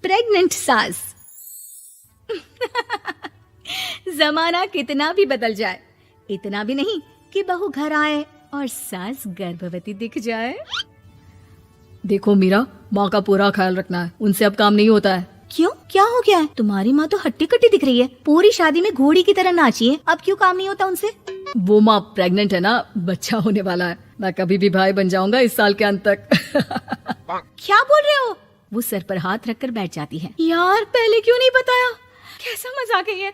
Pregnant सास। जमाना कितना भी बदल जाए, इतना भी नहीं कि बहू घर आए और सास गर्भवती दिख जाए। देखो मीरा, माँ का पूरा ख्याल रखना है, उनसे अब काम नहीं होता है। क्यों, क्या हो गया है? तुम्हारी माँ तो हट्टी कट्टी दिख रही है, पूरी शादी में घोड़ी की तरह नाची है, अब क्यों काम नहीं होता उनसे? वो माँ प्रेग्नेंट है ना, बच्चा होने वाला है। मैं कभी भी भाई बन जाऊंगा इस साल के अंत तक। क्या बोल रहे हो? वो सर पर हाथ रखकर बैठ जाती है। यार पहले क्यों नहीं बताया? कैसा मजाक है ये?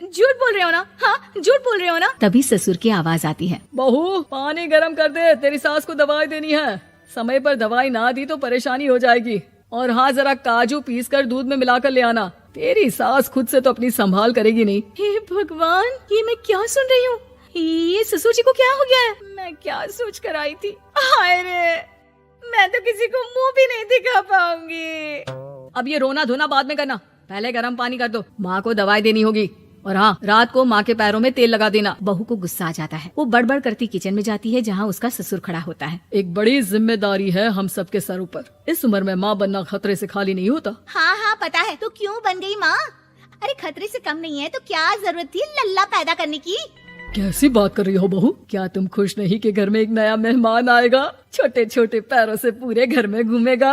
झूठ बोल रहे हो ना? हाँ, झूठ बोल रहे हो ना? तभी ससुर की आवाज आती है। बहू, पानी गर्म कर दे, तेरी सास को दवाई देनी है। समय पर दवाई ना दी तो परेशानी हो जाएगी। और हाँ, जरा काजू पीस कर दूध में मिलाकर ले आना। तेरी सास खुद से तो अपनी संभाल करेगी नहीं। हे भगवान, ये मैं क्या सुन रही हूँ? ये ससुर जी को क्या हो गया है? मैं क्या सोच कर आई थी? हाय रे, मैं तो किसी को मुंह भी नहीं दिखा पाऊंगी। अब ये रोना धोना बाद में करना, पहले गर्म पानी कर दो। माँ को दवाई देनी होगी। और हाँ, रात को माँ के पैरों में तेल लगा देना। बहू को गुस्सा आ जाता है। वो बड़बड़ करती किचन में जाती है जहाँ उसका ससुर खड़ा होता है। एक बड़ी जिम्मेदारी है हम सबके सर ऊपर। इस उम्र में माँ बनना खतरे से खाली नहीं होता। हाँ हाँ पता है, तो क्यों बन गई माँ? अरे खतरे से कम नहीं है तो क्या जरूरत थी लल्ला पैदा करने की? कैसी बात कर रही हो बहू? क्या तुम खुश नहीं कि घर में एक नया मेहमान आएगा, छोटे छोटे पैरों से पूरे घर में घूमेगा?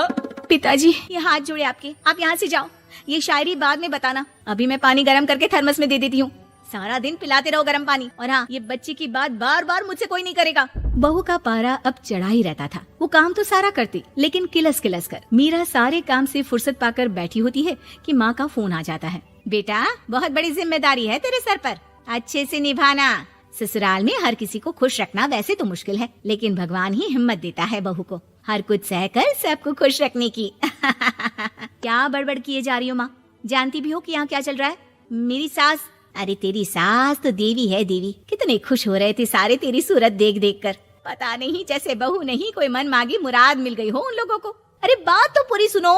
पिताजी, ये हाथ जोड़े आपके, आप यहाँ से जाओ। ये शायरी बाद में बताना, अभी मैं पानी गर्म करके थर्मस में दे देती हूँ। सारा दिन पिलाते रहो गर्म पानी। और हाँ, ये बच्ची की बात बार बार मुझसे कोई नहीं करेगा। बहू का पारा अब चढ़ा ही रहता था। वो काम तो सारा करती, लेकिन किलस किलस कर। मीरा सारे काम से फुर्सत पाकर बैठी होती है कि माँ का फोन आ जाता है। बेटा, बहुत बड़ी जिम्मेदारी है तेरे सर पर, अच्छे से निभाना। ससुराल में हर किसी को खुश रखना वैसे तो मुश्किल है, लेकिन भगवान ही हिम्मत देता है बहू को हर कुछ सहकर सबको खुश रखने की। क्या बड़बड़ किए जा रही हो माँ? जानती भी हो कि यहाँ क्या चल रहा है? मेरी सास, अरे तेरी सास तो देवी है देवी। कितने खुश हो रहे थे सारे तेरी सूरत देख देख कर। पता नहीं जैसे बहू नहीं कोई मन मांगी मुराद मिल गई हो उन लोगों को। अरे बात तो पूरी सुनो।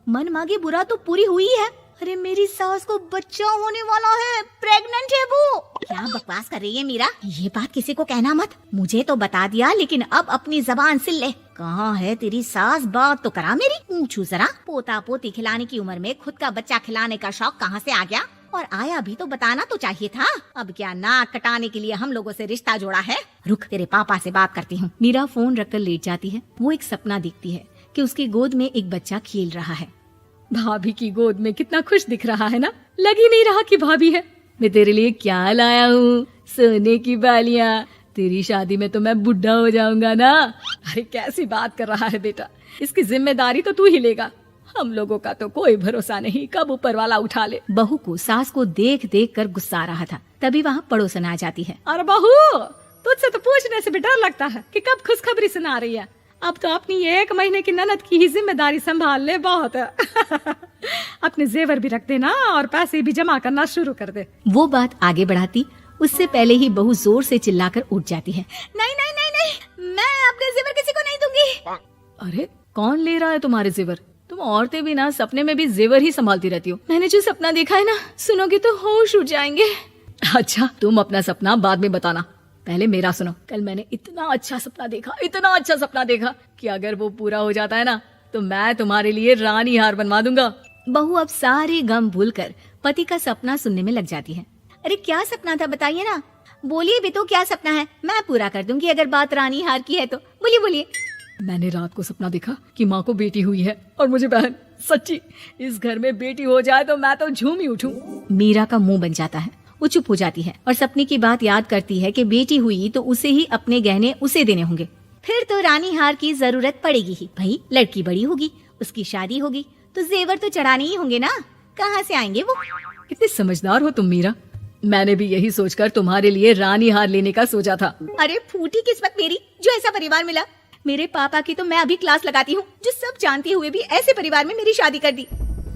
मन मांगी मुराद तो पूरी हुई है। अरे मेरी सास को बच्चा होने वाला है, प्रेग्नेंट है वो। क्या बकवास कर रही है मीरा? ये बात किसी को कहना मत। मुझे तो बता दिया, लेकिन अब अपनी जबान सिल ले। कहाँ है तेरी सास? बात तो करा मेरी। पूछू जरा, पोता पोती खिलाने की उम्र में खुद का बच्चा खिलाने का शौक कहाँ से आ गया? और आया भी तो बताना तो चाहिए था। अब क्या नाक कटाने के लिए हम लोगों से रिश्ता जोड़ा है? रुक, तेरे पापा से बात करती हूँ। मीरा फोन रखकर लेट जाती है। वो एक सपना देखती है कि उसकी गोद में एक बच्चा खेल रहा है। भाभी की गोद में कितना खुश दिख रहा है ना, लग ही नहीं रहा कि भाभी है। मैं तेरे लिए क्या लाया हूँ, सोने की बालियाँ। तेरी शादी में तो मैं बुढ़ा हो जाऊंगा ना। अरे कैसी बात कर रहा है बेटा, इसकी जिम्मेदारी तो तू ही लेगा। हम लोगों का तो कोई भरोसा नहीं, कब ऊपर वाला उठा ले। बहू को सास को देख देख कर गुस्सा आ रहा था। तभी वहाँ पड़ोसन आ जाती है। अरे बहू, तुझसे तो पूछने से भी डर लगता है कि कब खुशखबरी सुना रही है। अब तो अपनी 1 महीने की ननद की ही जिम्मेदारी संभाल ले, बहुत है। अपने जेवर भी रख देना और पैसे भी जमा करना शुरू कर दे। वो बात आगे बढ़ाती उससे पहले ही बहू जोर से चिल्लाकर उठ जाती है। नहीं नहीं नहीं नहीं, मैं अपने जेवर किसी को नहीं दूंगी। अरे कौन ले रहा है तुम्हारे जेवर? तुम औरतें भी ना सपने में भी जेवर ही संभालती रहती हो। मैंने जो सपना देखा है ना, सुनोगे तो होश उड़ जाएंगे। अच्छा, तुम अपना सपना बाद में बताना, पहले मेरा सुनो। कल मैंने इतना अच्छा सपना देखा कि अगर वो पूरा हो जाता है ना तो मैं तुम्हारे लिए रानी हार बनवा दूंगा। बहू अब सारे गम भूलकर पति का सपना सुनने में लग जाती है। अरे क्या सपना था, बताइए ना। बोलिए भी तो, क्या सपना है? मैं पूरा कर दूंगी अगर बात रानी हार की है तो। बोलिए बोलिए। मैंने रात को सपना देखा कि माँ को बेटी हुई है और मुझे बहन। सच्ची, इस घर में बेटी हो जाए तो मैं तो झूम ही उठूं। मीरा का मुंह बन जाता है। वो चुप हो जाती है और सपने की बात याद करती है कि बेटी हुई तो उसे ही अपने गहने उसे देने होंगे। फिर तो रानी हार की जरूरत पड़ेगी ही। भाई लड़की बड़ी होगी, उसकी शादी होगी तो जेवर तो चढ़ाने ही होंगे ना। कहाँ से आएंगे वो? कितने समझदार हो तुम मीरा। मैंने भी यही सोचकर तुम्हारे लिए रानी हार लेने का सोचा था। अरे फूटी किस्मत मेरी जो ऐसा परिवार मिला। मेरे पापा की तो मैं अभी क्लास लगाती हूँ, जो सब जानते हुए भी ऐसे परिवार में मेरी शादी कर दी।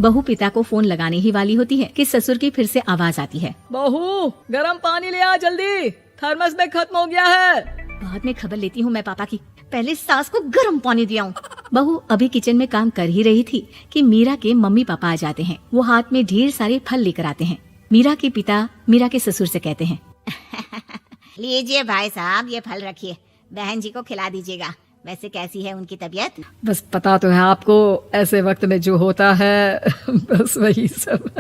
बहू पिता को फोन लगाने ही वाली होती है कि ससुर की फिर से आवाज आती है। बहू, गरम पानी ले आ जल्दी, थर्मस में खत्म हो गया है। बाद में खबर लेती हूँ मैं पापा की, पहले सास को गर्म पानी दिया हूँ। बहू अभी किचन में काम कर ही रही थी कि मीरा के मम्मी पापा आ जाते हैं। वो हाथ में ढेर सारे फल लेकर आते हैं। मीरा के पिता मीरा के ससुर से कहते हैं, लीजिए भाई साहब, ये फल रखिए, बहन जी को खिला दीजिएगा। वैसे कैसी है उनकी तबीयत? बस पता तो है आपको, ऐसे वक्त में जो होता है बस वही सब।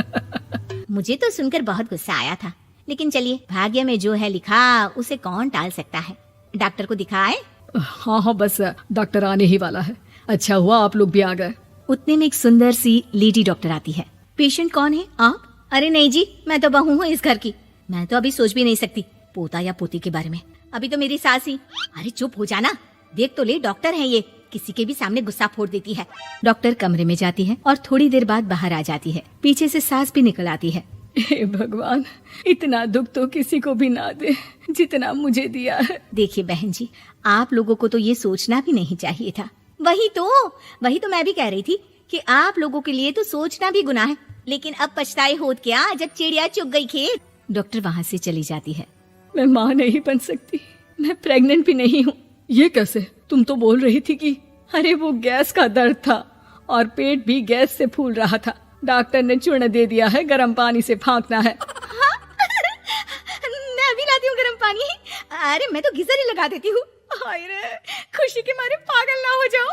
मुझे तो सुनकर बहुत गुस्सा आया था, लेकिन चलिए, भाग्य में जो है लिखा उसे कौन टाल सकता है। डॉक्टर को दिखाए? हाँ, बस डॉक्टर आने ही वाला है। अच्छा हुआ आप लोग भी आ गए। उतने में एक सुंदर सी लेडी डॉक्टर आती है। पेशेंट कौन है? आप? अरे नहीं जी, मैं तो बहू हूँ इस घर की। मैं तो अभी सोच भी नहीं सकती पोता या पोती के बारे में। अभी तो मेरी सास ही। अरे चुप हो जाना, देख तो ले, डॉक्टर है ये, किसी के भी सामने गुस्सा फोड़ देती है। डॉक्टर कमरे में जाती है और थोड़ी देर बाद बाहर आ जाती है। पीछे से सास भी निकल आती है। हे भगवान, इतना दुख तो किसी को भी ना दे जितना मुझे दिया है। देखिए बहन जी, आप लोगों को तो ये सोचना भी नहीं चाहिए था। वही तो मैं भी कह रही थी कि आप लोगों के लिए तो सोचना भी गुनाह है, लेकिन अब पछताए होत क्या जब चिड़िया चुग गई खेत। डॉक्टर वहाँ से चली जाती है। मैं माँ नहीं बन सकती, मैं प्रेग्नेंट भी नहीं हूँ। ये कैसे? तुम तो बोल रही थी कि अरे वो गैस का दर्द था और पेट भी गैस से फूल रहा था। डॉक्टर ने चूर्ण दे दिया है, गर्म पानी से फांकना है। मैं अभी लाती हूँ गर्म पानी। अरे मैं तो गीजर ही लगा देती हूँ। हाय रे, खुशी के मारे पागल ना हो जाओ।